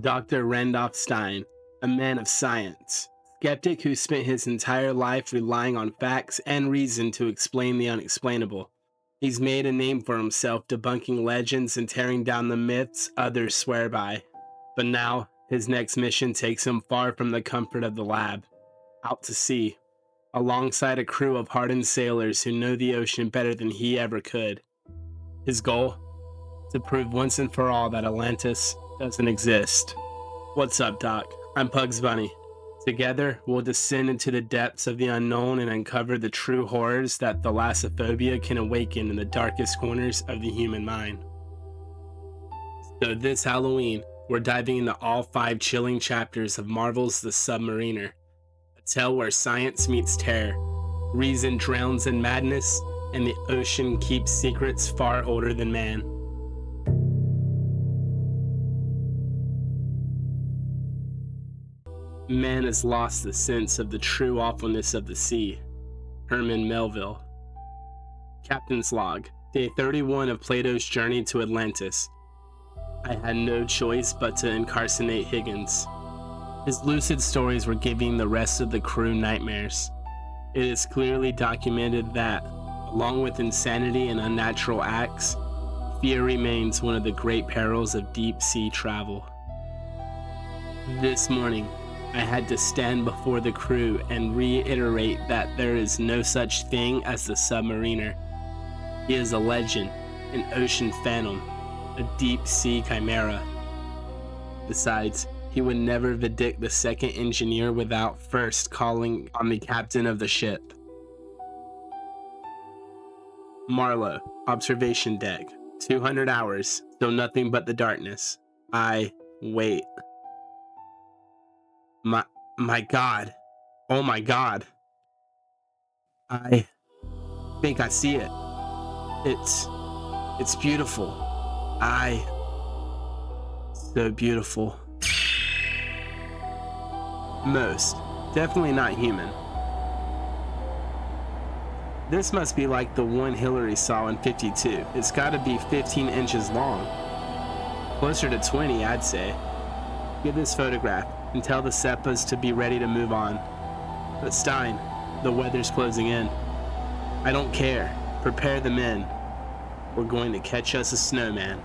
Dr. Randolph Stein, a man of science, skeptic who spent his entire life relying on facts and reason to explain the unexplainable. He's made a name for himself debunking legends and tearing down the myths others swear by. But now, his next mission takes him far from the comfort of the lab, out to sea, alongside a crew of hardened sailors who know the ocean better than he ever could. His goal? To prove once and for all that Atlantis doesn't exist. What's up, Doc? I'm Pugs Bunny. Together, we'll descend into the depths of the unknown and uncover the true horrors that thalassophobia can awaken in the darkest corners of the human mind. So this Halloween, we're diving into all 5 chilling chapters of Marvel's The Sub-Mariner, a tale where science meets terror, reason drowns in madness, and the ocean keeps secrets far older than man. Man has lost the sense of the true awfulness of the sea. Herman Melville. Captain's Log. Day 31 of Plato's journey to Atlantis. I had no choice but to incarcerate Higgins. His lucid stories were giving the rest of the crew nightmares. It is clearly documented that, along with insanity and unnatural acts, fear remains one of the great perils of deep sea travel. This morning, I had to stand before the crew and reiterate that there is no such thing as the Submariner. He is a legend, an ocean phantom, a deep sea chimera. Besides, he would never vidict the second engineer without first calling on the captain of the ship. Marlowe, observation deck, 200 hours, still nothing but the darkness. I wait. My God. Oh my God. I think I see it. It's beautiful. So beautiful. Most. Definitely not human. This must be like the one Hillary saw in 52. It's gotta be 15 inches long. Closer to 20, I'd say. Get this photograph and tell the Seppas to be ready to move on. But Stein, the weather's closing in. I don't care. Prepare the men. We're going to catch us a snowman.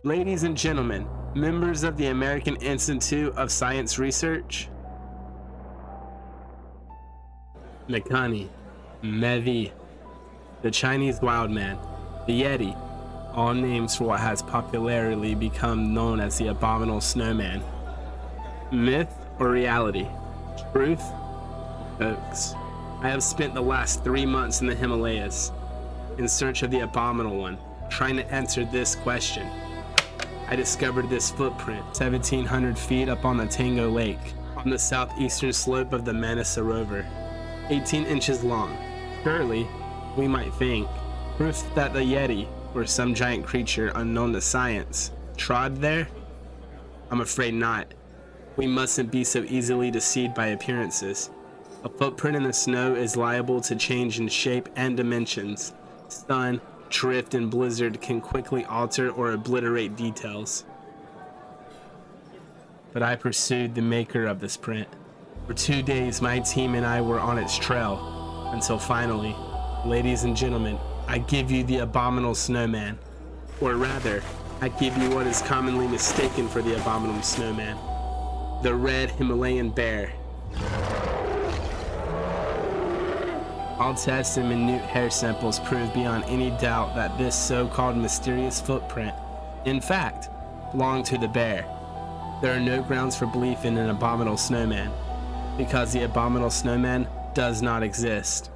Ladies and gentlemen, members of the American Institute of Science Research, Mekani, Mevi, the Chinese Wild Man, the Yeti, all names for what has popularly become known as the Abominable Snowman. Myth or reality? Truth? Hoax. I have spent the last 3 months in the Himalayas, in search of the Abominable One, trying to answer this question. I discovered this footprint, 1,700 feet up on the Tango Lake, on the southeastern slope of the Manasarovar, 18 inches long. Surely, we might think, proof that the Yeti, or some giant creature unknown to science, trod there? I'm afraid not. We mustn't be so easily deceived by appearances. A footprint in the snow is liable to change in shape and dimensions. Sun, drift, and blizzard can quickly alter or obliterate details. But I pursued the maker of this print. For 2 days, my team and I were on its trail, until finally, ladies and gentlemen, I give you the Abominable Snowman. Or rather, I give you what is commonly mistaken for the Abominable Snowman. The red Himalayan bear. All tests and minute hair samples prove beyond any doubt that this so-called mysterious footprint, in fact, belonged to the bear. There are no grounds for belief in an Abominable Snowman, because the Abominable Snowman does not exist.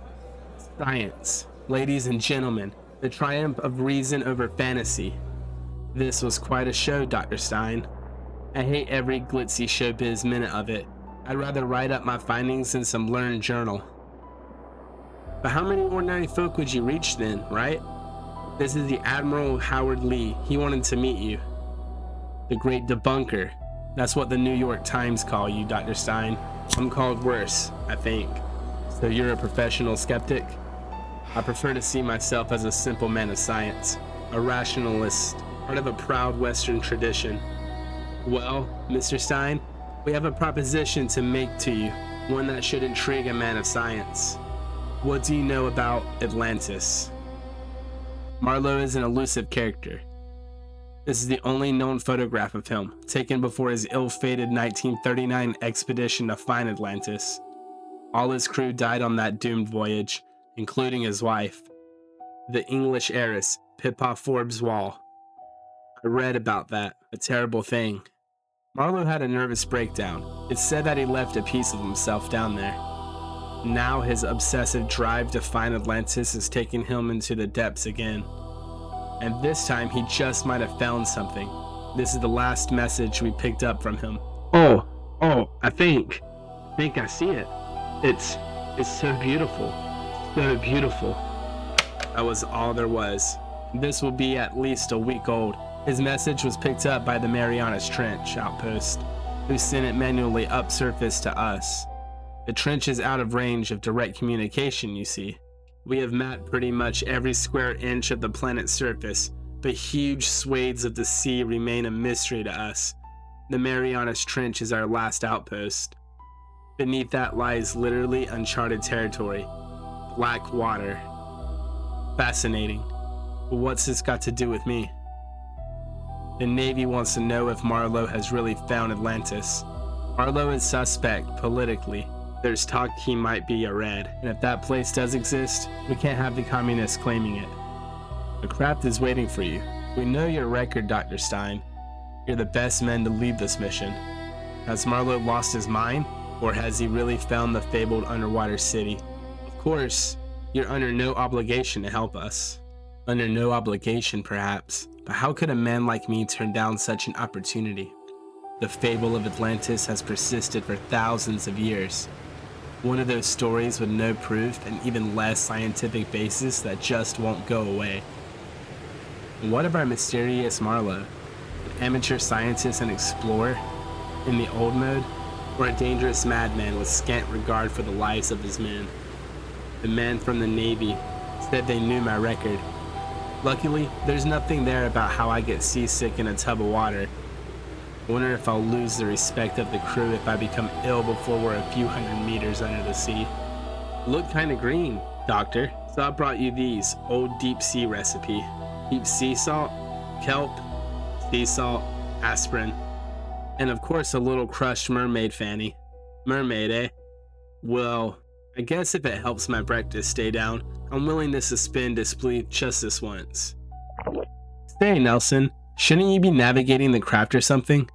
Science. Ladies and gentlemen, the triumph of reason over fantasy. This was quite a show, Dr. Stein. I hate every glitzy showbiz minute of it. I'd rather write up my findings in some learned journal. But how many ordinary folk would you reach then, right? This is the Admiral Howard Lee. He wanted to meet you. The great debunker. That's what the New York Times call you, Dr. Stein. I'm called worse, I think. So you're a professional skeptic? I prefer to see myself as a simple man of science, a rationalist, part of a proud Western tradition. Well, Mr. Stein, we have a proposition to make to you, one that should intrigue a man of science. What do you know about Atlantis? Marlowe is an elusive character. This is the only known photograph of him, taken before his ill-fated 1939 expedition to find Atlantis. All his crew died on that doomed voyage, including his wife, the English heiress, Pippa Forbes Wall. I read about that, a terrible thing. Marlowe had a nervous breakdown. It's said that he left a piece of himself down there. Now his obsessive drive to find Atlantis is taking him into the depths again. And this time he just might have found something. This is the last message we picked up from him. Oh, I think I see it. It's so beautiful, so beautiful. That was all there was. This will be at least a week old. His message was picked up by the Marianas Trench outpost, who sent it manually up surface to us. The trench is out of range of direct communication, you see. We have mapped pretty much every square inch of the planet's surface, but huge swathes of the sea remain a mystery to us. The Marianas Trench is our last outpost. Beneath that lies literally uncharted territory. Black water. Fascinating. But what's this got to do with me? The Navy wants to know if Marlowe has really found Atlantis. Marlowe is suspect politically. There's talk he might be a Red, and if that place does exist, we can't have the communists claiming it. The craft is waiting for you. We know your record, Dr. Stein. You're the best men to lead this mission. Has Marlowe lost his mind, or has he really found the fabled underwater city? Of course, you're under no obligation to help us. Under no obligation, perhaps, but how could a man like me turn down such an opportunity? The fable of Atlantis has persisted for thousands of years. One of those stories with no proof and even less scientific basis that just won't go away. And what of our mysterious Marlowe? An amateur scientist and explorer in the old mode, or a dangerous madman with scant regard for the lives of his men? The men from the Navy said they knew my record. Luckily, there's nothing there about how I get seasick in a tub of water. I wonder if I'll lose the respect of the crew if I become ill before we're a few hundred meters under the sea. Look kinda green, Doctor. So I brought you these, old deep sea recipe. Deep sea salt, kelp, sea salt, aspirin, and of course a little crushed mermaid fanny. Mermaid, eh? Well, I guess if it helps my breakfast stay down, I'm willing to suspend disbelief just this once. Say, Nelson, shouldn't you be navigating the craft or something?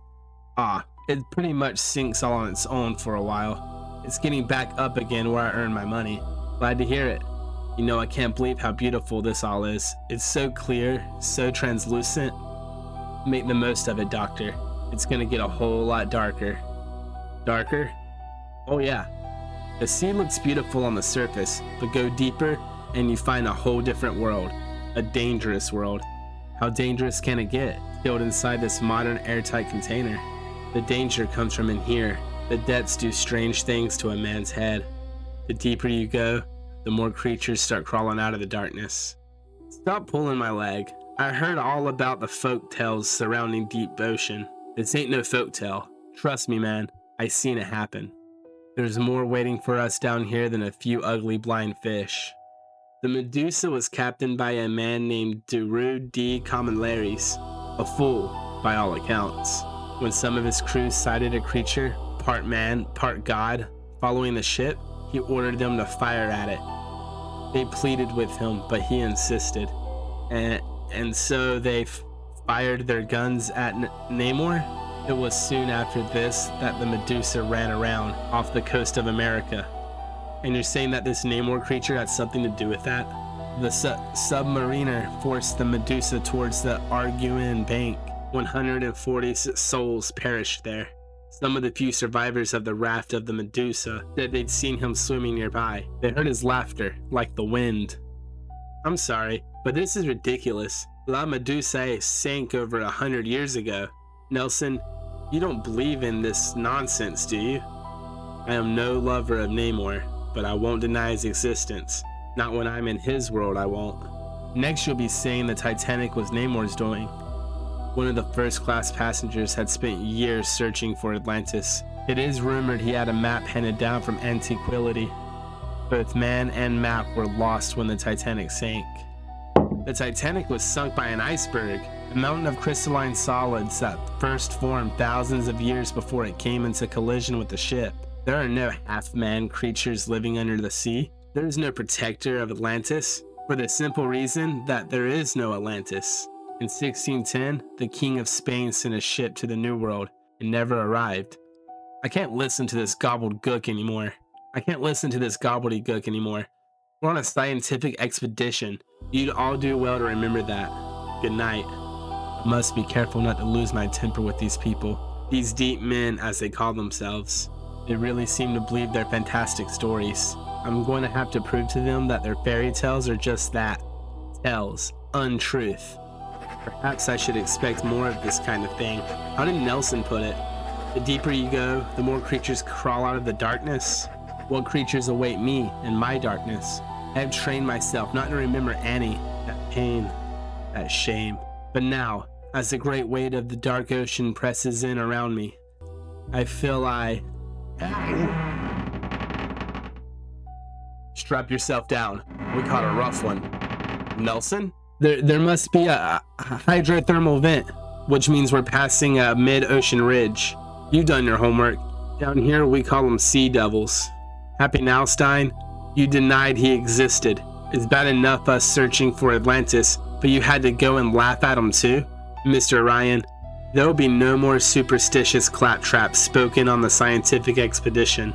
It pretty much sinks all on its own for a while. It's getting back up again where I earn my money. Glad to hear it. You know, I can't believe how beautiful this all is. It's so clear, so translucent. Make the most of it, Doctor. It's gonna get a whole lot darker. Darker? Oh yeah. The sea looks beautiful on the surface, but go deeper and you find a whole different world. A dangerous world. How dangerous can it get? Sealed inside this modern airtight container. The danger comes from in here. The depths do strange things to a man's head. The deeper you go, the more creatures start crawling out of the darkness. Stop pulling my leg. I heard all about the folk tales surrounding deep ocean. This ain't no folk tale. Trust me, man. I seen it happen. There's more waiting for us down here than a few ugly blind fish. The Medusa was captained by a man named Duru D. Commonlaris, a fool, by all accounts. When some of his crew sighted a creature, part man, part god, following the ship, he ordered them to fire at it. They pleaded with him, but he insisted. And so they fired their guns at Namor. It was soon after this that the Medusa ran around off the coast of America. And you're saying that this Namor creature had something to do with that? The Sub-Mariner forced the Medusa towards the Arguin Bank. 140 souls perished there. Some of the few survivors of the raft of the Medusa said they'd seen him swimming nearby. They heard his laughter, like the wind. I'm sorry, but this is ridiculous. La Medusa sank over 100 years ago. Nelson, you don't believe in this nonsense, do you? I am no lover of Namor, but I won't deny his existence. Not when I'm in his world, I won't. Next you'll be saying the Titanic was Namor's doing. One of the first-class passengers had spent years searching for Atlantis. It is rumored he had a map handed down from antiquity. Both man and map were lost when the Titanic sank. The Titanic was sunk by an iceberg, a mountain of crystalline solids that first formed thousands of years before it came into collision with the ship. There are no half-man creatures living under the sea. There is no protector of Atlantis, for the simple reason that there is no Atlantis. In 1610, the King of Spain sent a ship to the New World and never arrived. I can't listen to this gobbledygook anymore. We're on a scientific expedition. You'd all do well to remember that. Good night. I must be careful not to lose my temper with these people. These deep men, as they call themselves. They really seem to believe their fantastic stories. I'm going to have to prove to them that their fairy tales are just that. Tales. Untruth. Perhaps I should expect more of this kind of thing. How did Nelson put it? The deeper you go, the more creatures crawl out of the darkness. What creatures await me in my darkness? I have trained myself not to remember Annie, that pain, that shame. But now, as the great weight of the dark ocean presses in around me, I feel Strap yourself down. We caught a rough one. Nelson? There must be a hydrothermal vent, which means we're passing a mid-ocean ridge. You've done your homework. Down here, we call them sea devils. Happy now, Stein? You denied he existed. It's bad enough us searching for Atlantis, but you had to go and laugh at him too? Mr. Ryan, there will be no more superstitious claptraps spoken on the scientific expedition.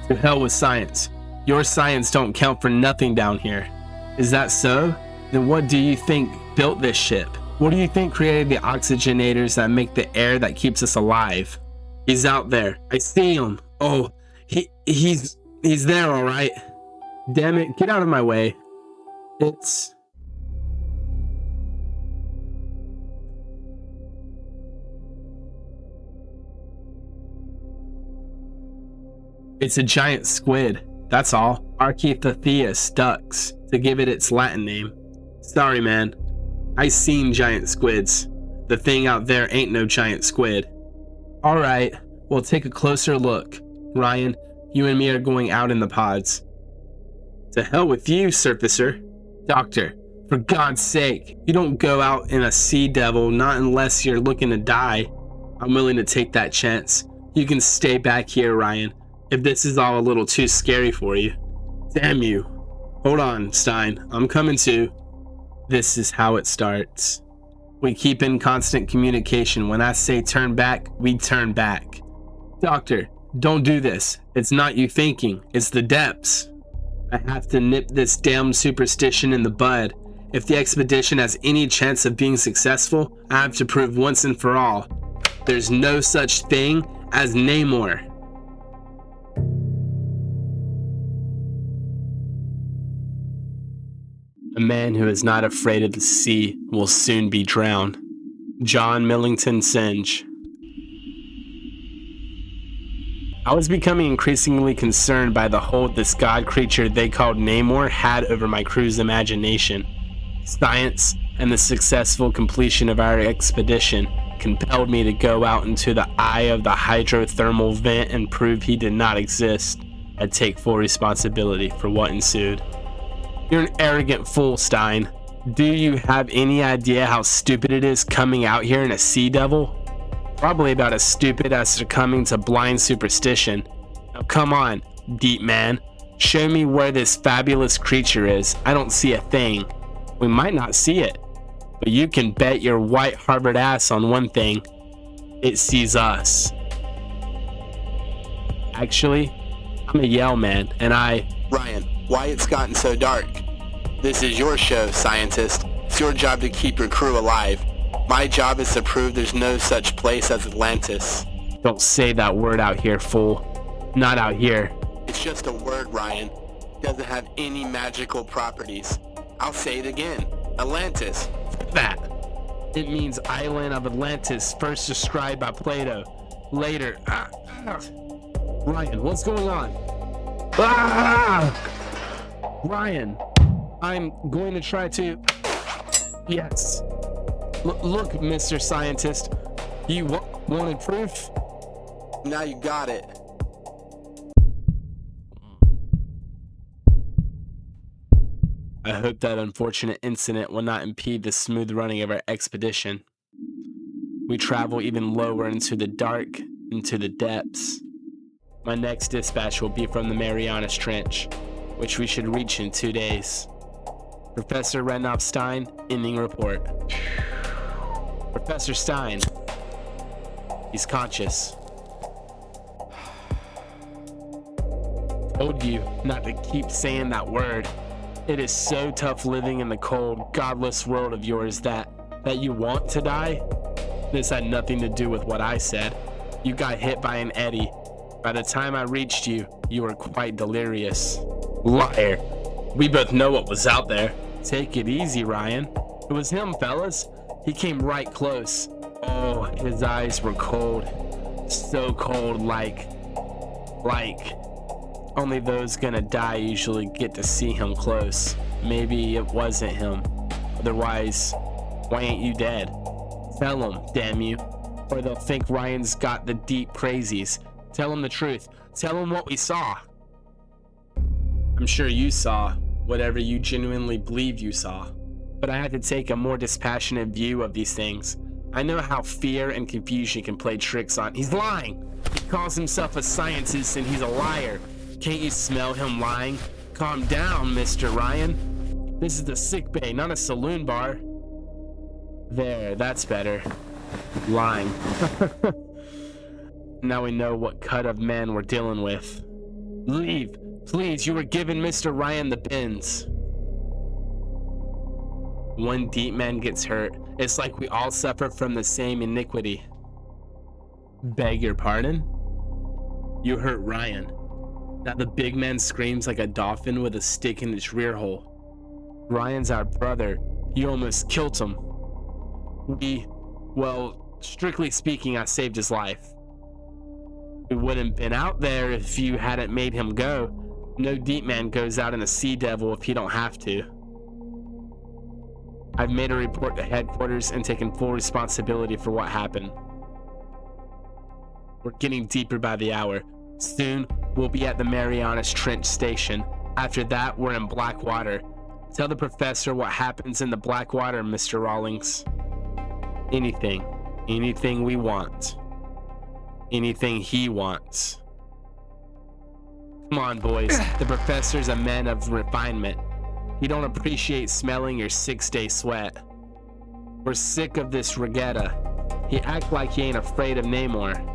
To hell with science. Your science don't count for nothing down here. Is that so? Then what do you think built this ship? What do you think created the oxygenators that make the air that keeps us alive? He's out there. I see him. Oh, he's there, all right. Damn it, get out of my way. It's a giant squid. That's all. Archaeopteryx ducks, to give it its Latin name. Sorry, man. I seen giant squids. The thing out there ain't no giant squid. Alright, we'll take a closer look. Ryan, you and me are going out in the pods. To hell with you, surfacer. Doctor, for God's sake, you don't go out in a sea devil, not unless you're looking to die. I'm willing to take that chance. You can stay back here, Ryan, if this is all a little too scary for you. Damn you. Hold on, Stein. I'm coming too. This is how it starts. We keep in constant communication. When I say turn back, we turn back. Doctor, don't do this. It's not you thinking. It's the depths. I have to nip this damn superstition in the bud. If the expedition has any chance of being successful, I have to prove once and for all. There's no such thing as Namor. A man who is not afraid of the sea will soon be drowned. John Millington Synge. I was becoming increasingly concerned by the hold this god creature they called Namor had over my crew's imagination. Science and the successful completion of our expedition compelled me to go out into the eye of the hydrothermal vent and prove he did not exist. I'd take full responsibility for what ensued. You're an arrogant fool, Stein. Do you have any idea how stupid it is coming out here in a sea devil? Probably about as stupid as succumbing to blind superstition. Now come on, deep man. Show me where this fabulous creature is. I don't see a thing. We might not see it, but you can bet your white Harvard ass on one thing. It sees us. Actually, I'm a Yale man, and Ryan, why it's gotten so dark? This is your show, scientist. It's your job to keep your crew alive. My job is to prove there's no such place as Atlantis. Don't say that word out here, fool. Not out here. It's just a word, Ryan. It doesn't have any magical properties. I'll say it again. Atlantis. That. It means island of Atlantis, first described by Plato. Later. Ryan, what's going on? Ryan, I'm going to try to... Yes. Look, Mr. Scientist, you wanted proof? Now you got it. I hope that unfortunate incident will not impede the smooth running of our expedition. We travel even lower into the dark, into the depths. My next dispatch will be from the Marianas Trench, which we should reach in 2 days. Professor Randolph Stein, ending report. Professor Stein. He's conscious. Told you not to keep saying that word. It is so tough living in the cold, godless world of yours that you want to die? This had nothing to do with what I said. You got hit by an eddy. By the time I reached you, you were quite delirious. Liar. We both know what was out there. Take it easy, Ryan. It was him, fellas. He came right close. Oh, his eyes were cold. So cold, like only those gonna die usually get to see him close. Maybe it wasn't him. Otherwise, why ain't you dead? Tell them, damn you. Or they'll think Ryan's got the deep crazies. Tell them the truth. Tell them what we saw. I'm sure you saw whatever you genuinely believe you saw. But I had to take a more dispassionate view of these things. I know how fear and confusion can play tricks on. He's lying. He calls himself a scientist and he's a liar. Can't you smell him lying? Calm down, Mr. Ryan. This is the sick bay, not a saloon bar. There, that's better. Lying. Now we know what cut of man we're dealing with. Leave, please. You were giving Mr. Ryan the bends. One deep man gets hurt. It's like we all suffer from the same iniquity. Beg your pardon? You hurt Ryan. Now the big man screams like a dolphin with a stick in its rear hole. Ryan's our brother. You almost killed him. Well, strictly speaking, I saved his life. We wouldn't have been out there if you hadn't made him go. No deep man goes out in a sea devil if he don't have to. I've made a report to headquarters and taken full responsibility for what happened. We're getting deeper by the hour. Soon, we'll be at the Marianas Trench station. After that, we're in Blackwater. Tell the professor what happens in the Blackwater, Mr. Rawlings. Anything we want. Anything he wants. Come on, boys. The professor's a man of refinement. He don't appreciate smelling your 6-day sweat. We're sick of this regatta. He act like he ain't afraid of Namor.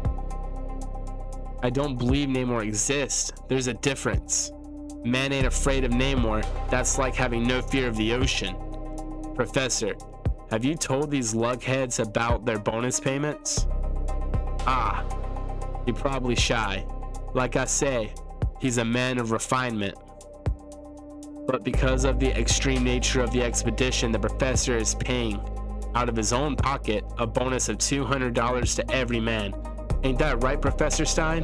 I don't believe Namor exists. There's a difference. Man ain't afraid of Namor. That's like having no fear of the ocean. Professor, have you told these lugheads about their bonus payments? Ah, you're probably shy. Like I say, he's a man of refinement. But because of the extreme nature of the expedition, the professor is paying, out of his own pocket, a bonus of $200 to every man. Ain't that right, Professor Stein?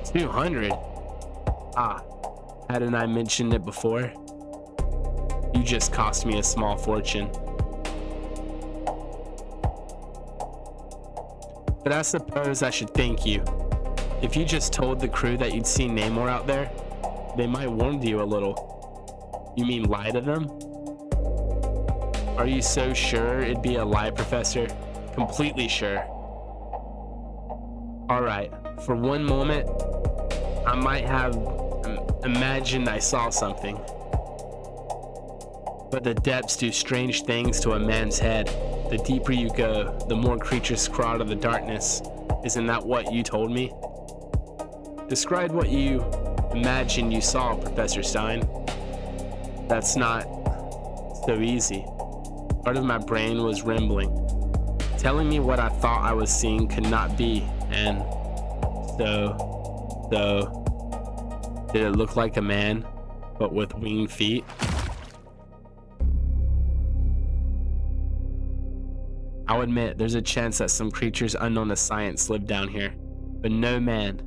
200? Ah, hadn't I mentioned it before? You just cost me a small fortune. But I suppose I should thank you. If you just told the crew that you'd seen Namor out there, they might warn you a little. You mean lie to them? Are you so sure it'd be a lie, Professor? Completely sure. Alright, for one moment, I might have imagined I saw something. But the depths do strange things to a man's head. The deeper you go, the more creatures crawl out of the darkness. Isn't that what you told me? Describe what you imagined you saw, Professor Stein. That's not so easy. Part of my brain was rambling, telling me what I thought I was seeing could not be, and so, did it look like a man, but with winged feet? I'll admit, there's a chance that some creatures unknown to science live down here, but no man,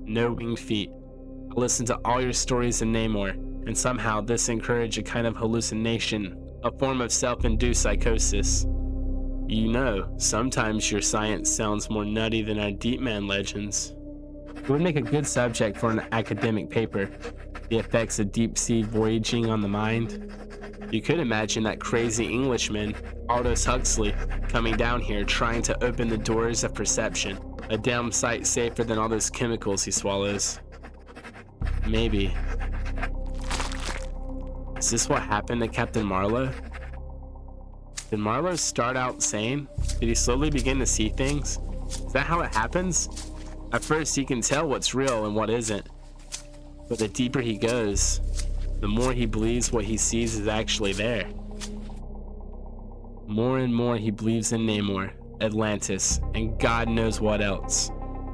no winged feet. I listened to all your stories in Namor, and somehow this encouraged a kind of hallucination a form of self-induced psychosis. You know, sometimes your science sounds more nutty than our deep man legends. It would make a good subject for an academic paper, the effects of deep-sea voyaging on the mind. You could imagine that crazy Englishman, Aldous Huxley, coming down here trying to open the doors of perception, a damn sight safer than all those chemicals he swallows. Maybe. Is this what happened to Captain Marlowe? Did Marlowe start out sane? Did he slowly begin to see things? Is that how it happens? At first he can tell what's real and what isn't. But the deeper he goes, the more he believes what he sees is actually there. More and more he believes in Namor, Atlantis, and God knows what else.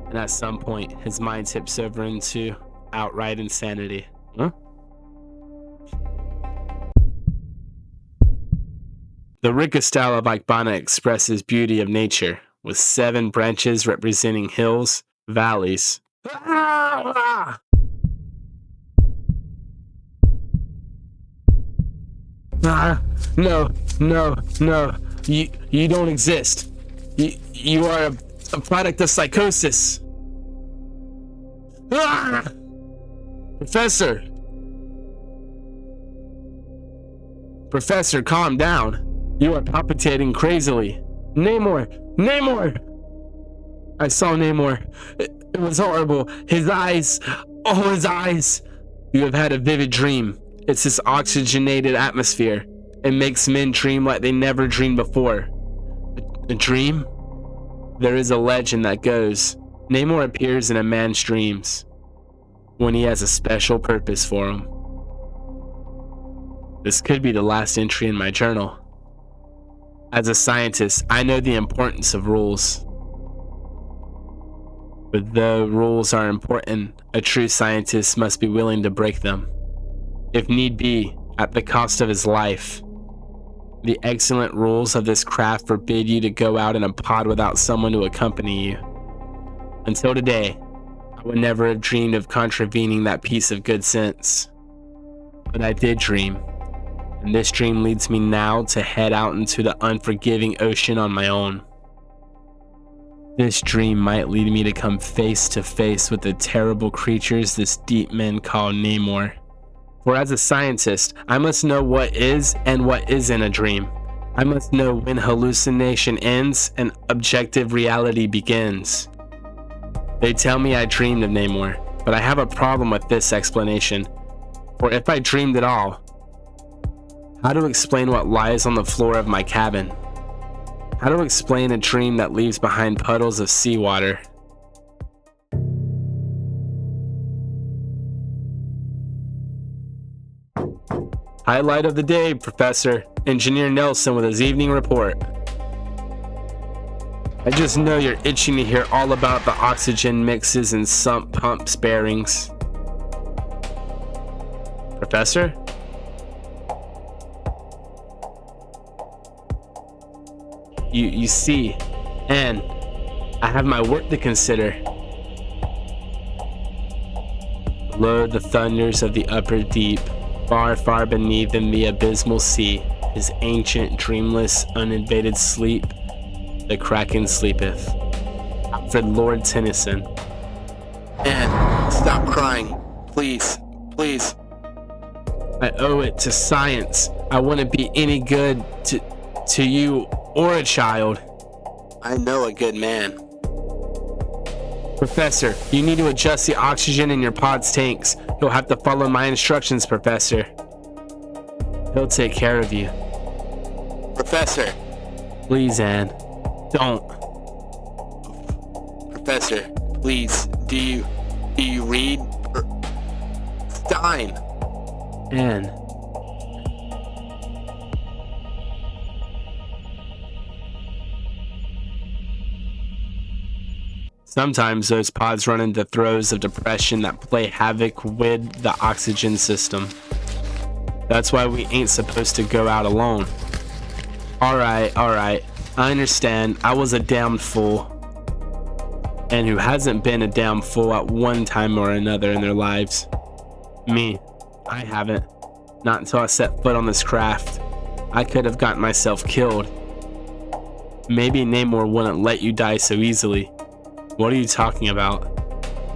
And at some point, his mind tips over into outright insanity. Huh? The Rika style of Ikebana expresses beauty of nature, with 7 branches representing hills, valleys. No. You don't exist. You are a product of psychosis. Professor, calm down. You are palpitating crazily. Namor! I saw Namor. It was horrible. His eyes. Oh, his eyes. You have had a vivid dream. It's this oxygenated atmosphere. It makes men dream like they never dreamed before. A dream? There is a legend that goes, Namor appears in a man's dreams when he has a special purpose for him. This could be the last entry in my journal. As a scientist, I know the importance of rules. But though rules are important, a true scientist must be willing to break them, if need be, at the cost of his life. The excellent rules of this craft forbid you to go out in a pod without someone to accompany you. Until today, I would never have dreamed of contravening that piece of good sense. But I did dream, and this dream leads me now to head out into the unforgiving ocean on my own. This dream might lead me to come face to face with the terrible creatures this deep man call Namor. For as a scientist, I must know what is and what isn't a dream. I must know when hallucination ends and objective reality begins. They tell me I dreamed of Namor, but I have a problem with this explanation. For if I dreamed at all, how to explain what lies on the floor of my cabin? How to explain a dream that leaves behind puddles of seawater? Highlight of the day, Professor. Engineer Nelson with his evening report. I just know you're itching to hear all about the oxygen mixes and sump pumps bearings. Professor? You see, and I have my work to consider. Below the thunders of the upper deep, far, far beneath in the abysmal sea, his ancient, dreamless, uninvaded sleep, the Kraken sleepeth. Alfred Lord Tennyson. And stop crying, please. I owe it to science. I wouldn't be any good to you or a child. I know a good man. Professor, you need to adjust the oxygen in your pod's tanks. You'll have to follow my instructions, Professor. He'll take care of you. Professor. Please, Anne. Don't. Professor, please, do you read? Stein. Anne. Sometimes those pods run into throes of depression that play havoc with the oxygen system. That's why we ain't supposed to go out alone. Alright, I understand. I was a damned fool. And who hasn't been a damn fool at one time or another in their lives? Me. I haven't. Not until I set foot on this craft. I could have gotten myself killed. Maybe Namor wouldn't let you die so easily. What are you talking about?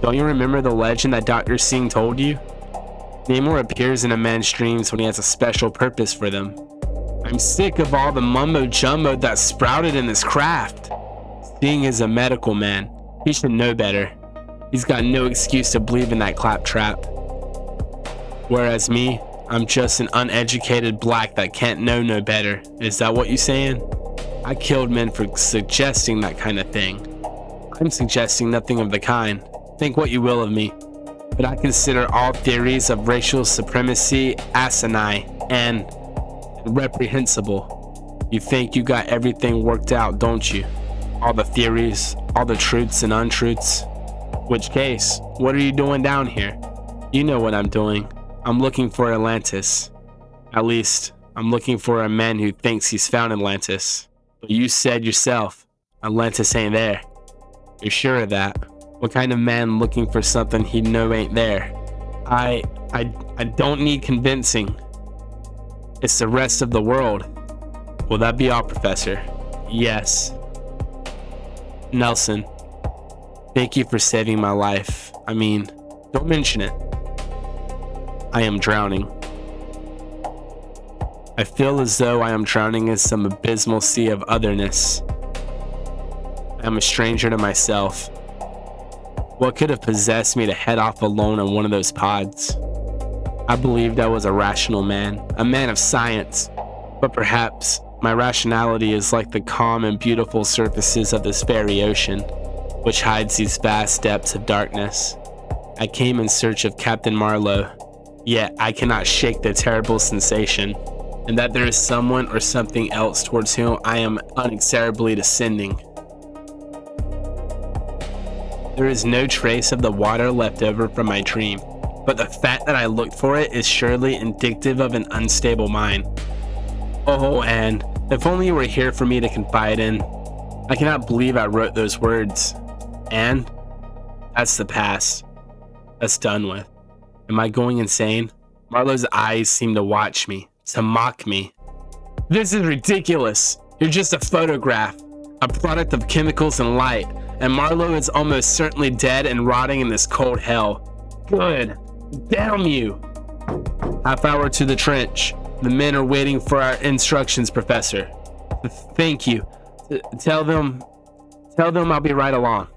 Don't you remember the legend that Dr. Singh told you? Namor appears in a man's dreams when he has a special purpose for them. I'm sick of all the mumbo-jumbo that's sprouted in this craft. Singh is a medical man. He should know better. He's got no excuse to believe in that claptrap. Whereas me, I'm just an uneducated black that can't know no better. Is that what you saying? I killed men for suggesting that kind of thing. I'm suggesting nothing of the kind. Think what you will of me. But I consider all theories of racial supremacy asinine and reprehensible. You think you got everything worked out, don't you? All the theories, all the truths and untruths. Which case, what are you doing down here? You know what I'm doing. I'm looking for Atlantis. At least, I'm looking for a man who thinks he's found Atlantis. But you said yourself, Atlantis ain't there. You're sure of that? What kind of man looking for something he know ain't there? I don't need convincing. It's the rest of the world. Will that be all, Professor? Yes. Nelson, thank you for saving my life. I mean, don't mention it. I am drowning. I feel as though I am drowning in some abysmal sea of otherness. I am a stranger to myself. What could have possessed me to head off alone on one of those pods? I believed I was a rational man, a man of science, but perhaps my rationality is like the calm and beautiful surfaces of this fairy ocean, which hides these vast depths of darkness. I came in search of Captain Marlowe, yet I cannot shake the terrible sensation, and that there is someone or something else towards whom I am inexorably descending. There is no trace of the water left over from my dream, but the fact that I looked for it is surely indicative of an unstable mind. Oh, Anne, if only you were here for me to confide in. I cannot believe I wrote those words. Anne, that's the past. That's done with. Am I going insane? Marlowe's eyes seem to watch me, to mock me. This is ridiculous. You're just a photograph, a product of chemicals and light, and Marlowe is almost certainly dead and rotting in this cold hell. Good. Damn you. Half hour to the trench. The men are waiting for our instructions, Professor. Thank you. Tell them I'll be right along.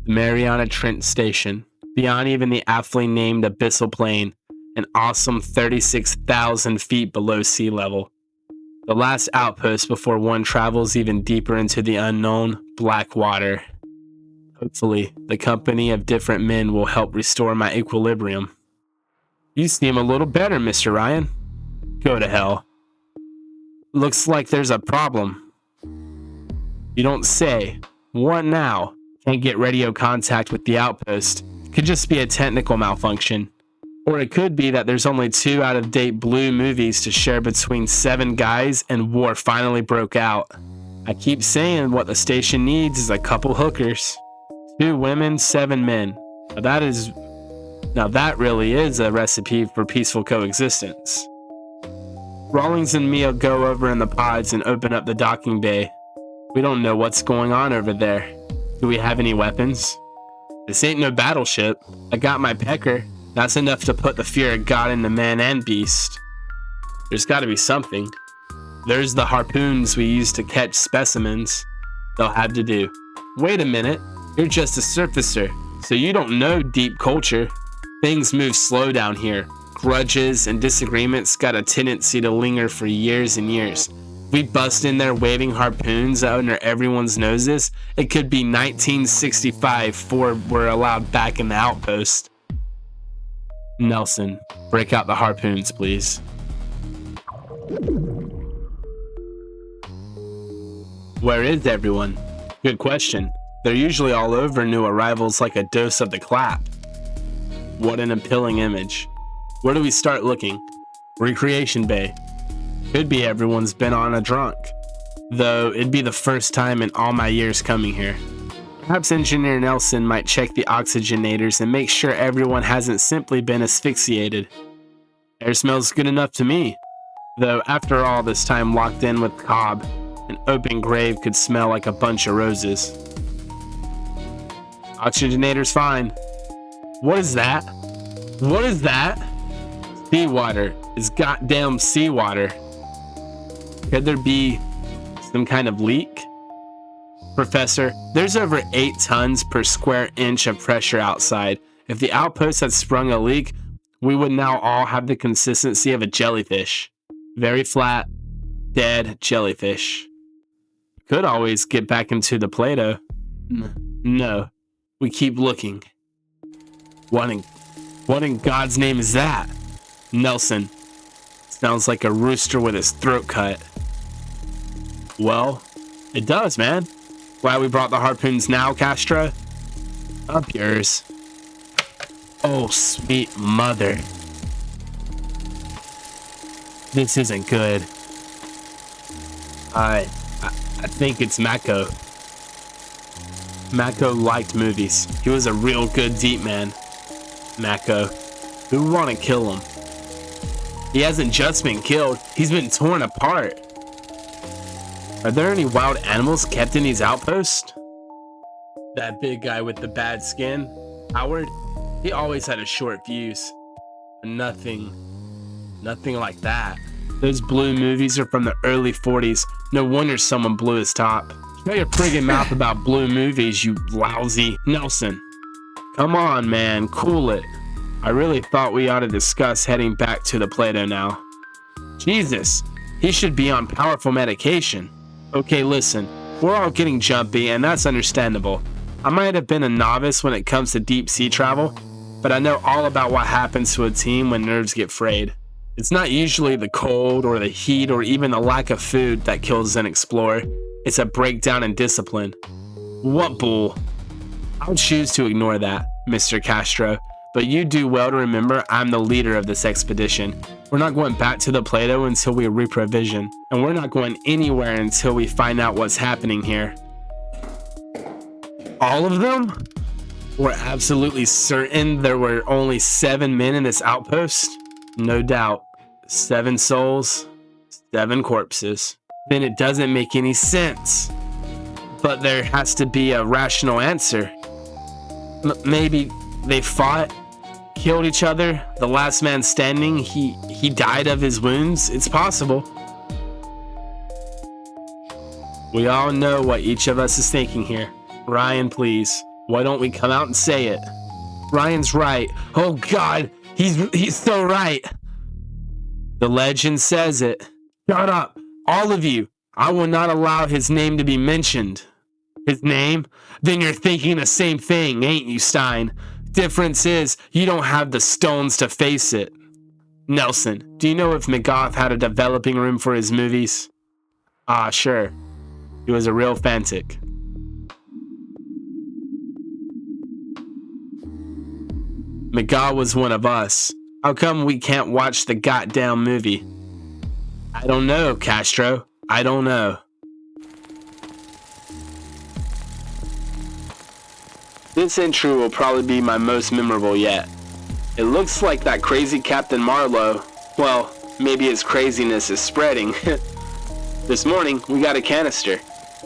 The Mariana Trench Station. Beyond even the aptly named Abyssal Plain, an awesome 36,000 feet below sea level. The last outpost before one travels even deeper into the unknown black water. Hopefully, the company of different men will help restore my equilibrium. You seem a little better, Mr. Ryan. Go to hell. Looks like there's a problem. You don't say. What now? Can't get radio contact with the outpost. Could just be a technical malfunction. Or it could be that there's only 2 out-of-date blue movies to share between 7 guys and war finally broke out. I keep saying what the station needs is a couple hookers. 2 women, 7 men. Now that really is a recipe for peaceful coexistence. Rawlings and me will go over in the pods and open up the docking bay. We don't know what's going on over there. Do we have any weapons? This ain't no battleship. I got my pecker. That's enough to put the fear of God into man and beast. There's gotta be something. There's the harpoons we use to catch specimens. They'll have to do. Wait a minute. You're just a surfacer, so you don't know deep culture. Things move slow down here. Grudges and disagreements got a tendency to linger for years and years. We bust in there waving harpoons under everyone's noses. It could be 1965 before we're allowed back in the outpost. Nelson, break out the harpoons, please. Where is everyone? Good question. They're usually all over new arrivals like a dose of the clap. What an appealing image. Where do we start looking? Recreation Bay. Could be everyone's been on a drunk. Though it'd be the first time in all my years coming here. Perhaps Engineer Nelson might check the oxygenators and make sure everyone hasn't simply been asphyxiated. Air smells good enough to me. Though after all this time locked in with Cobb, an open grave could smell like a bunch of roses. Oxygenator's fine. What is that? What is that? Seawater. It's goddamn seawater. Could there be some kind of leak? Professor, there's over 8 tons per square inch of pressure outside. If the outpost had sprung a leak, we would now all have the consistency of a jellyfish. Very flat, dead jellyfish. Could always get back into the Play-Doh. No, we keep looking. What in God's name is that? Nelson. Sounds like a rooster with his throat cut. Well, it does, man. Glad we brought the harpoons now, Castro. Up yours. Oh, sweet mother. This isn't good. I think it's Mako. Mako liked movies. He was a real good deep man. Mako. We want to kill him. He hasn't just been killed, he's been torn apart. Are there any wild animals kept in these outposts? That big guy with the bad skin, Howard, he always had a short fuse. Nothing like that. Those blue movies are from the early 40s. No wonder someone blew his top. Shut your friggin' mouth about blue movies, you lousy Nelson. Come on, man, cool it. I really thought we ought to discuss heading back to the Play-Doh now. Jesus, he should be on powerful medication. Okay, listen, we're all getting jumpy, and that's understandable. I might have been a novice when it comes to deep sea travel, but I know all about what happens to a team when nerves get frayed. It's not usually the cold or the heat or even the lack of food that kills an explorer. It's a breakdown in discipline. What bull? I'll choose to ignore that, Mr. Castro, but you do well to remember I'm the leader of this expedition. We're not going back to the Play-Doh until we reprovision, and we're not going anywhere until we find out what's happening here. All of them? We're absolutely certain there were only 7 men in this outpost? No doubt. 7 souls, 7 corpses. Then it doesn't make any sense. But there has to be a rational answer. Maybe they fought, killed each other, the last man standing, he died of his wounds. It's possible. We all know what each of us is thinking here. Ryan, please, why don't we come out and say it? Ryan's right. Oh God, he's so right. The legend says it. Shut up, all of you. I will not allow his name to be mentioned. His name? Then you're thinking the same thing, ain't you, Stein? Difference is, you don't have the stones to face it. Nelson, do you know if McGough had a developing room for his movies? Ah, sure. He was a real fanatic. McGough was one of us. How come we can't watch the goddamn movie? I don't know, Castro. I don't know. This intro will probably be my most memorable yet. It looks like that crazy Captain Marlowe, well, maybe his craziness is spreading. This morning, we got a canister.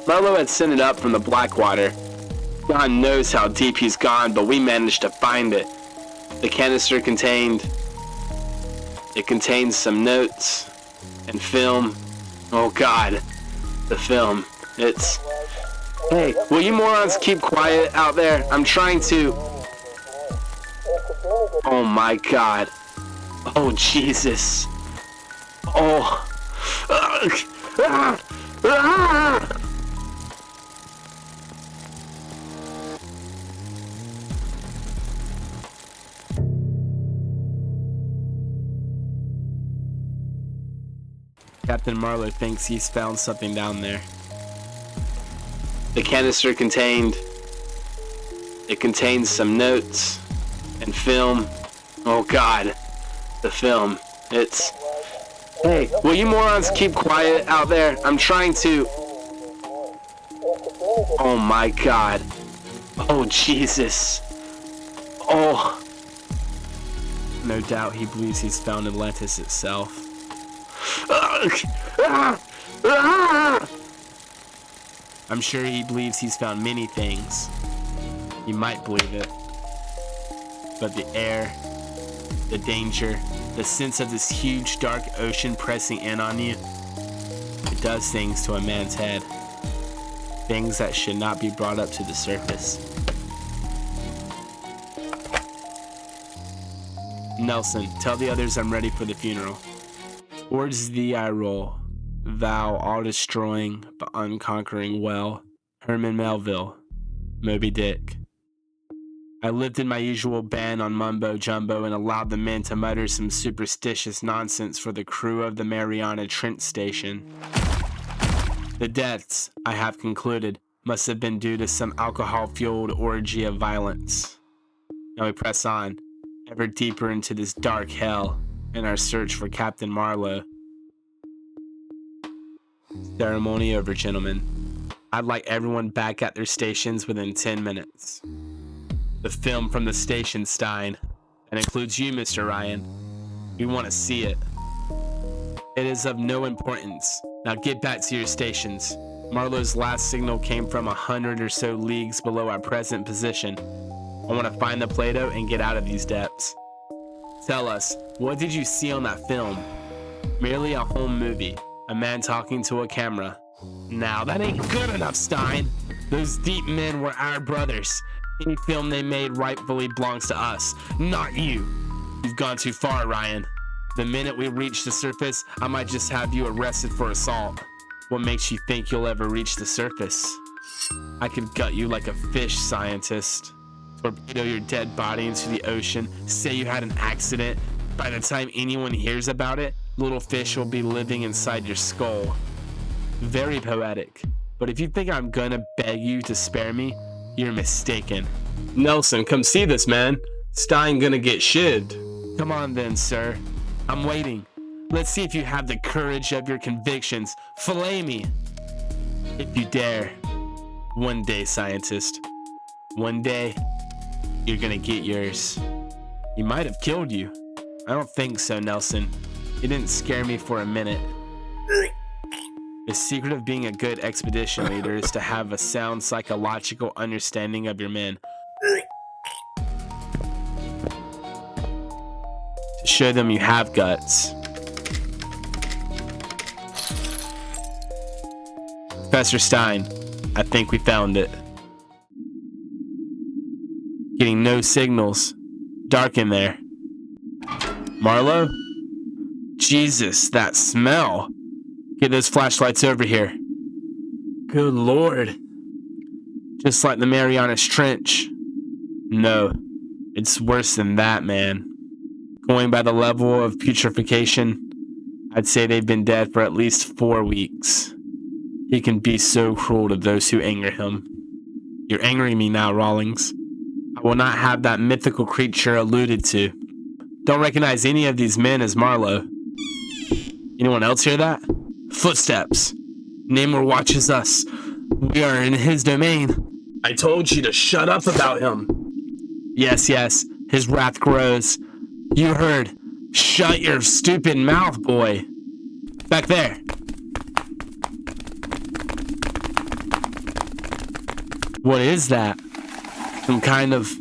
Marlowe had sent it up from the Blackwater. God knows how deep he's gone, but we managed to find it. The canister contained some notes and film. Oh God, the film. It's... Hey, will you morons keep quiet out there? I'm trying to... Oh my God. Oh Jesus. Oh. Captain Marlowe thinks he's found something down there. The canister contained some notes and film. Oh God, the film. It's... Hey, will you morons keep quiet out there? I'm trying to... Oh my God. Oh Jesus. Oh. No doubt he believes he's found Atlantis itself. I'm sure he believes he's found many things. You might believe it. But the air, the danger, the sense of this huge dark ocean pressing in on you, it does things to a man's head. Things that should not be brought up to the surface. Nelson, tell the others I'm ready for the funeral. Towards thee I roll, thou all-destroying but unconquering well. Herman Melville, Moby Dick. I lifted my usual ban on mumbo-jumbo and allowed the men to mutter some superstitious nonsense for the crew of the Mariana Trent Station. The deaths, I have concluded, must have been due to some alcohol-fueled orgy of violence. Now we press on, ever deeper into this dark hell, in our search for Captain Marlowe. Ceremony over, gentlemen. I'd like everyone back at their stations within 10 minutes. The film from the station, Stein. That includes you, Mr. Ryan. We want to see it. It is of no importance. Now get back to your stations. Marlowe's last signal came from 100 or so leagues below our present position. I want to find the Plato and get out of these depths. Tell us, what did you see on that film? Merely a home movie. A man talking to a camera. Now, that ain't good enough, Stein. Those deep men were our brothers. Any film they made rightfully belongs to us, not you. You've gone too far, Ryan. The minute we reach the surface, I might just have you arrested for assault. What makes you think you'll ever reach the surface? I could gut you like a fish, scientist. Torpedo your dead body into the ocean, say you had an accident. By the time anyone hears about it, little fish will be living inside your skull. Very poetic. But if you think I'm gonna beg you to spare me, you're mistaken. Nelson, come see this, man. Stein gonna get shivved. Come on then, sir. I'm waiting. Let's see if you have the courage of your convictions. Fillet me. If you dare. One day, scientist. One day, you're gonna get yours. He might have killed you. I don't think so, Nelson. It didn't scare me for a minute. The secret of being a good expedition leader is to have a sound psychological understanding of your men. To show them you have guts. Professor Stein, I think we found it. Getting no signals. Dark in there. Marlowe? Jesus, that smell. Get those flashlights over here. Good Lord. Just like the Marianas Trench. No, it's worse than that, man. Going by the level of putrefaction, I'd say they've been dead for at least 4 weeks. He can be so cruel to those who anger him. You're angering me now, Rawlings. I will not have that mythical creature alluded to. Don't recognize any of these men as Marlowe. Anyone else hear that? Footsteps. Namor watches us. We are in his domain. I told you to shut up about him. Yes, his wrath grows. You heard. Shut your stupid mouth, boy. Back there. What is that? Some kind of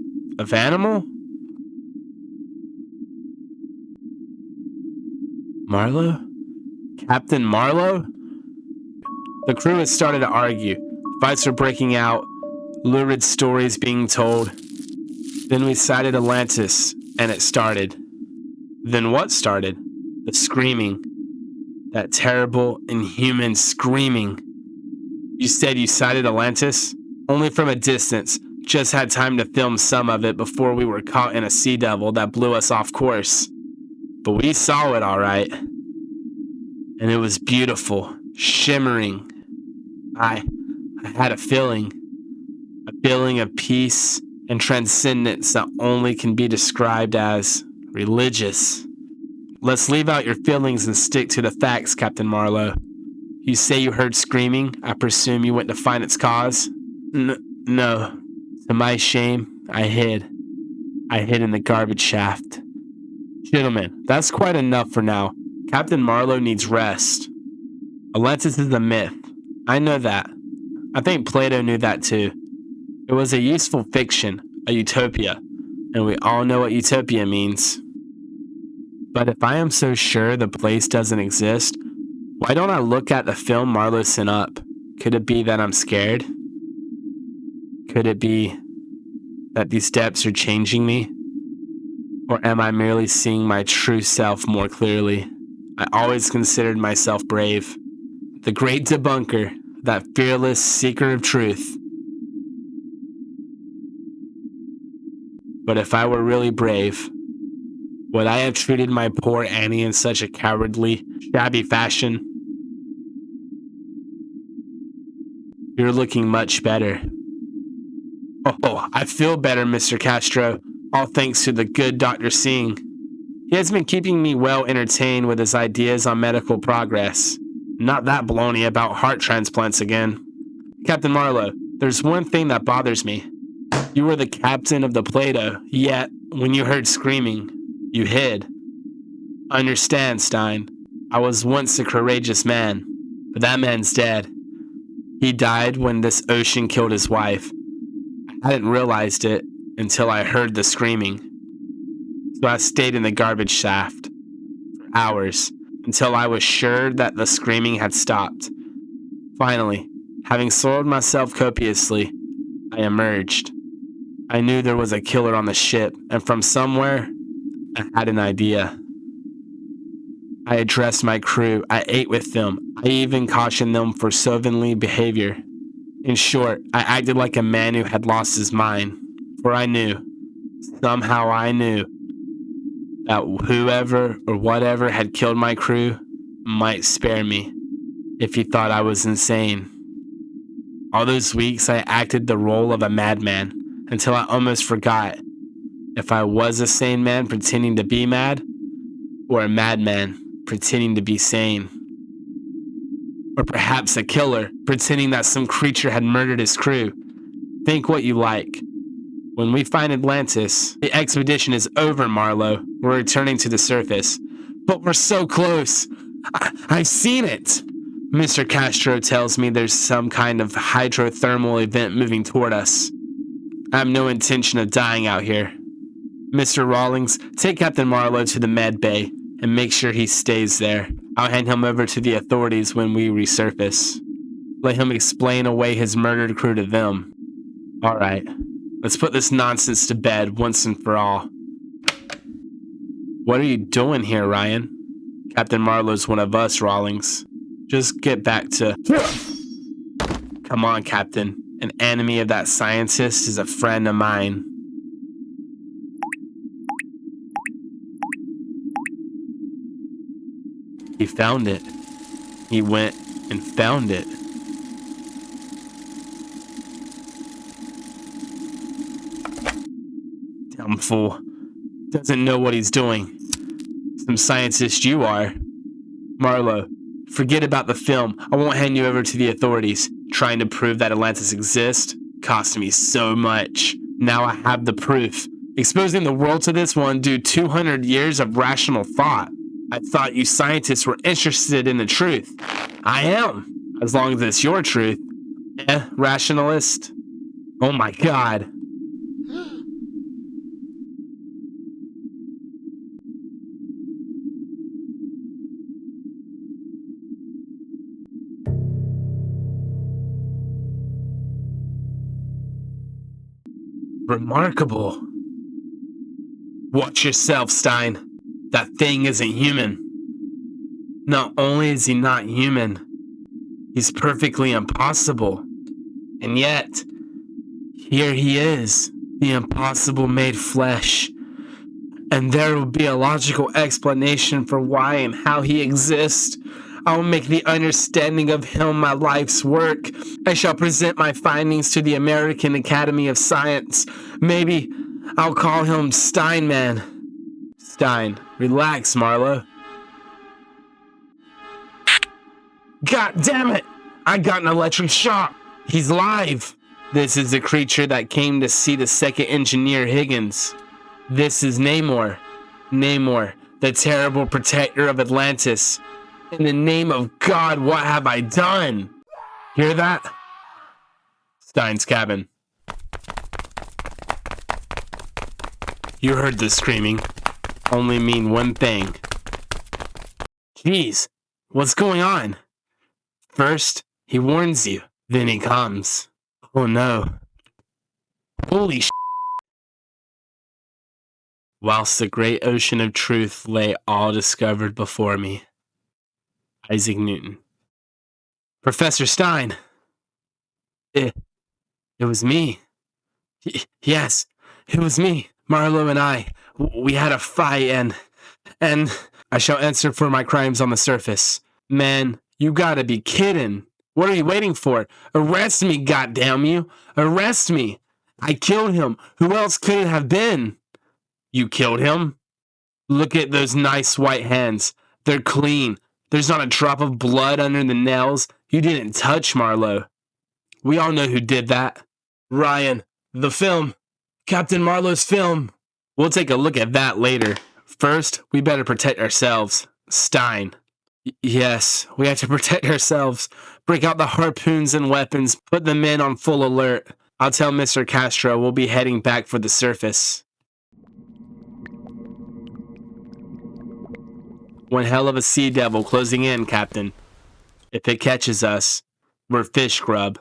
animal? Marlowe? Captain Marlowe? The crew has started to argue. Fights are breaking out. Lurid stories being told. Then we sighted Atlantis, and it started. Then what started? The screaming. That terrible, inhuman screaming. You said you sighted Atlantis? Only from a distance. Just had time to film some of it before we were caught in a sea devil that blew us off course. But we saw it all right. And it was beautiful, shimmering. I had a feeling of peace and transcendence that only can be described as religious. Let's leave out your feelings and stick to the facts, Captain Marlowe. You say you heard screaming. I presume you went to find its cause? No. To my shame, I hid. I hid in the garbage shaft. Gentlemen, that's quite enough for now. Captain Marlowe needs rest. Atlantis is a myth. I know that. I think Plato knew that too. It was a useful fiction, a utopia, and we all know what utopia means. But if I am so sure the place doesn't exist, why don't I look at the film Marlowe sent up? Could it be that I'm scared? Could it be that these depths are changing me? Or am I merely seeing my true self more clearly? I always considered myself brave. The great debunker, that fearless seeker of truth. But if I were really brave, would I have treated my poor Annie in such a cowardly, shabby fashion? You're looking much better. Oh, I feel better, Mr. Castro, all thanks to the good Dr. Singh. He has been keeping me well entertained with his ideas on medical progress. Not that baloney about heart transplants again. Captain Marlowe, there's one thing that bothers me. You were the captain of the Plato, yet, when you heard screaming, you hid. Understand, Stein, I was once a courageous man, but that man's dead. He died when this ocean killed his wife. I hadn't realized it until I heard the screaming. So I stayed in the garbage shaft for hours until I was sure that the screaming had stopped. Finally, having soiled myself copiously, I emerged. I knew there was a killer on the ship, and from somewhere, I had an idea. I addressed my crew, I ate with them, I even cautioned them for slovenly behavior. In short, I acted like a man who had lost his mind, for I knew, somehow I knew, that whoever or whatever had killed my crew might spare me if he thought I was insane. All those weeks I acted the role of a madman until I almost forgot if I was a sane man pretending to be mad or a madman pretending to be sane. Or perhaps a killer pretending that some creature had murdered his crew. Think what you like. When we find Atlantis, the expedition is over, Marlowe. We're returning to the surface. But we're so close. I've seen it. Mr. Castro tells me there's some kind of hydrothermal event moving toward us. I have no intention of dying out here. Mr. Rawlings, take Captain Marlowe to the med bay and make sure he stays there. I'll hand him over to the authorities when we resurface. Let him explain away his murdered crew to them. All right. Let's put this nonsense to bed once and for all. What are you doing here, Ryan? Captain Marlowe's one of us, Rawlings. Just get back to... Come on, Captain. An enemy of that scientist is a friend of mine. He found it. He went and found it. Dumb fool. Doesn't know what he's doing. Some scientist you are. Marlowe, forget about the film. I won't hand you over to the authorities. Trying to prove that Atlantis exists cost me so much. Now I have the proof. Exposing the world to this will undo 200 years of rational thought. I thought you scientists were interested in the truth. I am, as long as it's your truth. Rationalist? Oh my God. Remarkable. Watch yourself, Stein. That thing isn't human. Not only is he not human, he's perfectly impossible. And yet, here he is, the impossible made flesh. And there will be a logical explanation for why and how he exists. I will make the understanding of him my life's work. I shall present my findings to the American Academy of Science. Maybe I'll call him Steinman. Stein, relax, Marlowe. God damn it! I got an electric shock. He's live. This is the creature that came to see the second engineer, Higgins. This is Namor. Namor, the terrible protector of Atlantis. In the name of God, what have I done? Hear that? Stein's cabin. You heard the screaming. Only mean one thing. Jeez, what's going on? First, he warns you, then he comes. Oh no. Holy sh**. Whilst the great ocean of truth lay all discovered before me. Isaac Newton. Professor Stein. It was me. Yes, it was me. Marlowe and I, we had a fight and I shall answer for my crimes on the surface. Man, you gotta be kidding. What are you waiting for? Arrest me, goddamn you. Arrest me. I killed him. Who else could it have been? You killed him? Look at those nice white hands. They're clean. There's not a drop of blood under the nails. You didn't touch Marlowe. We all know who did that. Ryan, the film. Captain Marlowe's film. We'll take a look at that later. First, we better protect ourselves. Stein. Yes, we have to protect ourselves. Break out the harpoons and weapons. Put the men on full alert. I'll tell Mr. Castro we'll be heading back for the surface. One hell of a sea devil closing in, Captain. If it catches us, we're fish grub.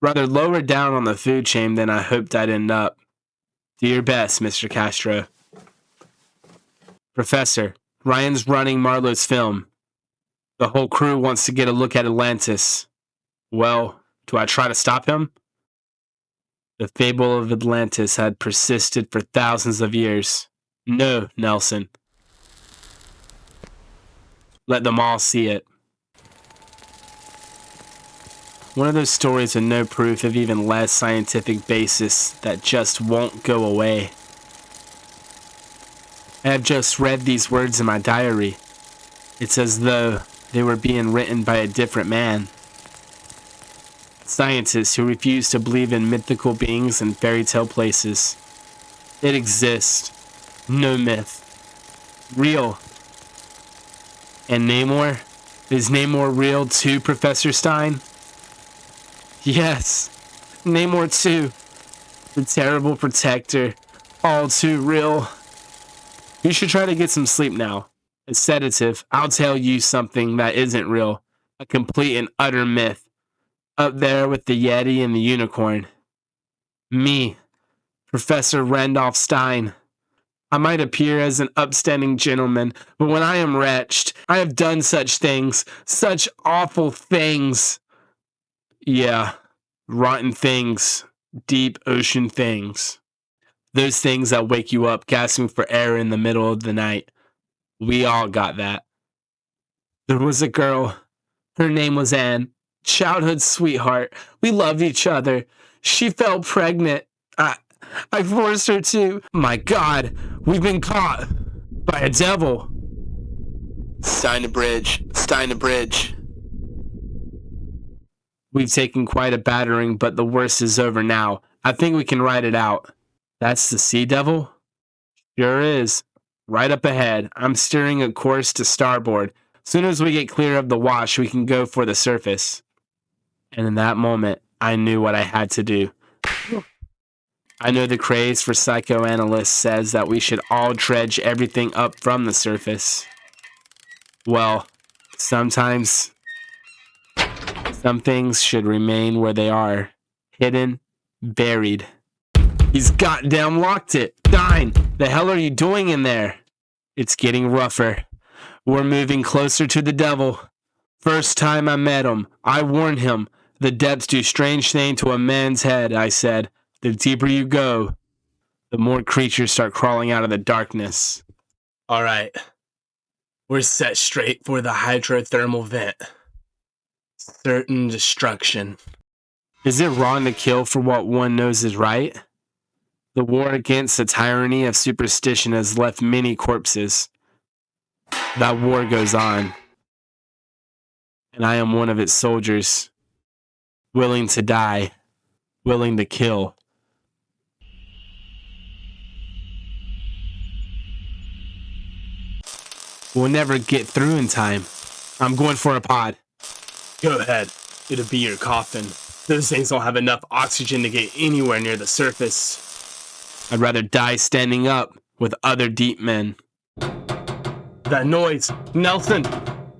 Rather lower down on the food chain than I hoped I'd end up. Do your best, Mr. Castro. Professor, Ryan's running Marlowe's film. The whole crew wants to get a look at Atlantis. Well, do I try to stop him? The fable of Atlantis had persisted for thousands of years. No, Nelson. Let them all see it. One of those stories with no proof of even less scientific basis that just won't go away. I have just read these words in my diary. It's as though they were being written by a different man. Scientists who refuse to believe in mythical beings and fairy tale places. It exists. No myth. Real. And Namor? Is Namor real too, Professor Stein? Yes, Namor too. The terrible protector. All too real. You should try to get some sleep now. A sedative. I'll tell you something that isn't real. A complete and utter myth. Up there with the Yeti and the unicorn. Me, Professor Randolph Stein. I might appear as an upstanding gentleman, but when I am wretched, I have done such things, such awful things. Yeah, rotten things, deep ocean things. Those things that wake you up gasping for air in the middle of the night. We all got that. There was a girl. Her name was Anne. Childhood sweetheart. We loved each other. She fell pregnant. I forced her to. My God, we've been caught by a devil. Stein the bridge. Stein the bridge. We've taken quite a battering, but the worst is over now. I think we can ride it out. That's the sea devil? Sure is. Right up ahead. I'm steering a course to starboard. Soon as we get clear of the wash, we can go for the surface. And in that moment, I knew what I had to do. I know the craze for psychoanalysts says that we should all dredge everything up from the surface. Well, sometimes some things should remain where they are. Hidden, buried. He's goddamn locked it. Stein, the hell are you doing in there? It's getting rougher. We're moving closer to the devil. First time I met him, I warned him. The depths do strange things to a man's head, I said. The deeper you go, the more creatures start crawling out of the darkness. All right. We're set straight for the hydrothermal vent. Certain destruction. Is it wrong to kill for what one knows is right? The war against the tyranny of superstition has left many corpses. That war goes on. And I am one of its soldiers. Willing to die. Willing to kill. We'll never get through in time. I'm going for a pod. Go ahead. It'll be your coffin. Those things don't have enough oxygen to get anywhere near the surface. I'd rather die standing up with other deep men. That noise! Nelson!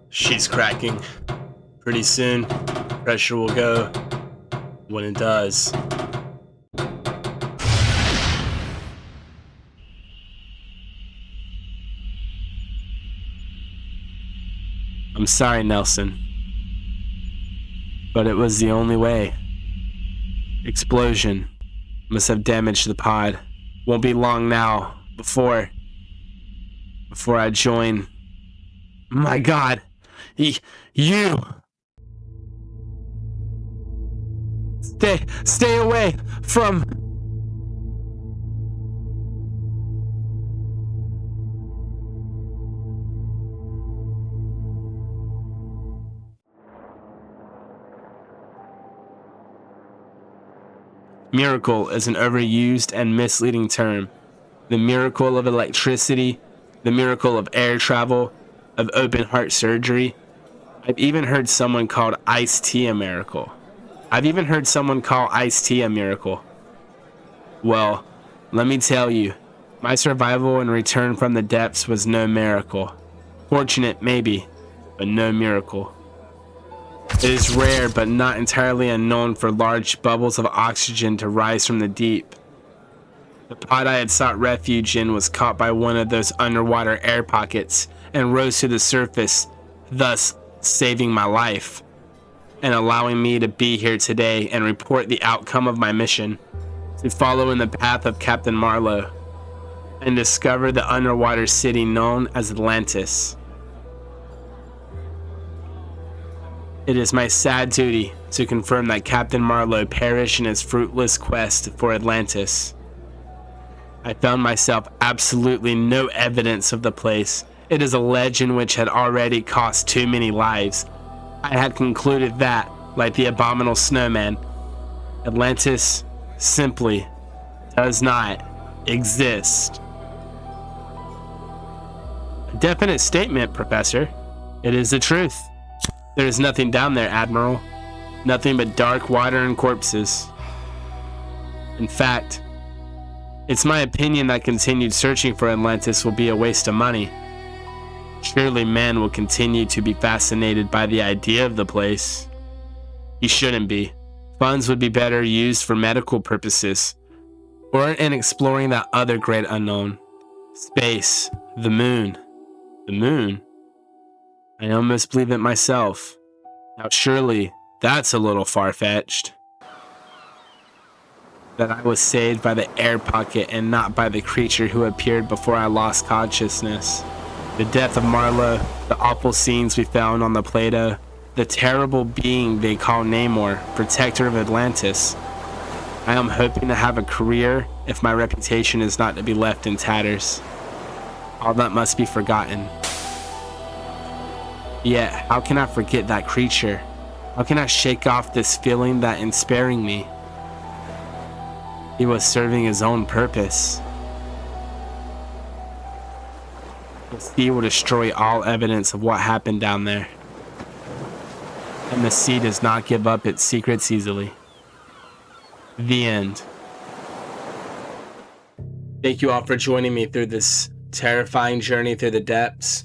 She's cracking. Pretty soon, pressure will go. When it does... I'm sorry, Nelson. But it was the only way. Explosion must have damaged the pod. Won't be long now before I join. My God, you. Stay away from. Miracle is an overused and misleading term. The miracle of electricity, the miracle of air travel, of open heart surgery. I've even heard someone called iced tea a miracle. Well, let me tell you, my survival and return from the depths was no miracle. Fortunate, maybe, but no miracle. It is rare but not entirely unknown for large bubbles of oxygen to rise from the deep. The pod I had sought refuge in was caught by one of those underwater air pockets and rose to the surface, thus saving my life and allowing me to be here today and report the outcome of my mission, to follow in the path of Captain Marlowe and discover the underwater city known as Atlantis. It is my sad duty to confirm that Captain Marlowe perished in his fruitless quest for Atlantis. I found myself absolutely no evidence of the place. It is a legend which had already cost too many lives. I had concluded that, like the abominable snowman, Atlantis simply does not exist. A definite statement, Professor. It is the truth. There is nothing down there, Admiral. Nothing but dark water and corpses. In fact, it's my opinion that continued searching for Atlantis will be a waste of money. Surely man will continue to be fascinated by the idea of the place. He shouldn't be. Funds would be better used for medical purposes, or in exploring that other great unknown. Space. The moon. The moon? I almost believe it myself. Now surely, that's a little far-fetched. That I was saved by the air pocket and not by the creature who appeared before I lost consciousness. The death of Marlowe, the awful scenes we found on the Plato, the terrible being they call Namor, protector of Atlantis. I am hoping to have a career if my reputation is not to be left in tatters. All that must be forgotten. Yet, how can I forget that creature? How can I shake off this feeling that in sparing me, he was serving his own purpose? The sea will destroy all evidence of what happened down there. And the sea does not give up its secrets easily. The end. Thank you all for joining me through this terrifying journey through the depths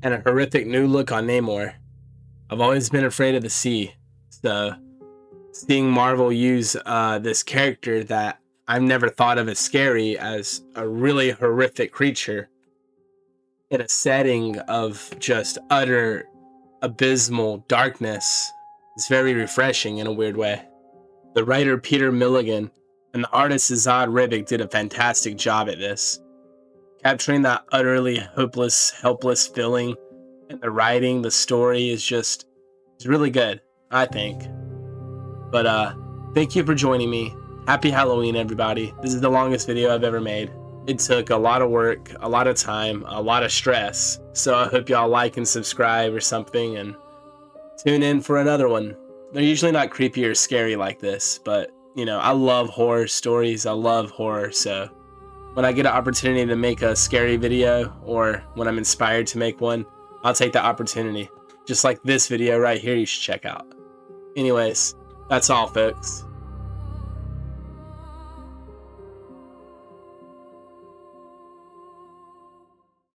and a horrific new look on Namor. I've always been afraid of the sea, so seeing Marvel use this character that I've never thought of as scary as a really horrific creature in a setting of just utter abysmal darkness is very refreshing in a weird way. The writer Peter Milligan and the artist Esad Ribić did a fantastic job at this, capturing that utterly hopeless, helpless feeling. And the writing, the story is really good, I think. But thank you for joining me. Happy Halloween, everybody. This is the longest video I've ever made. It took a lot of work, a lot of time, a lot of stress. So I hope y'all like and subscribe or something and tune in for another one. They're usually not creepy or scary like this, but you know, I love horror stories. I love horror, so When I get an opportunity to make a scary video, or when I'm inspired to make one, I'll take the opportunity. Just like this video right here you should check out. Anyways, that's all, folks.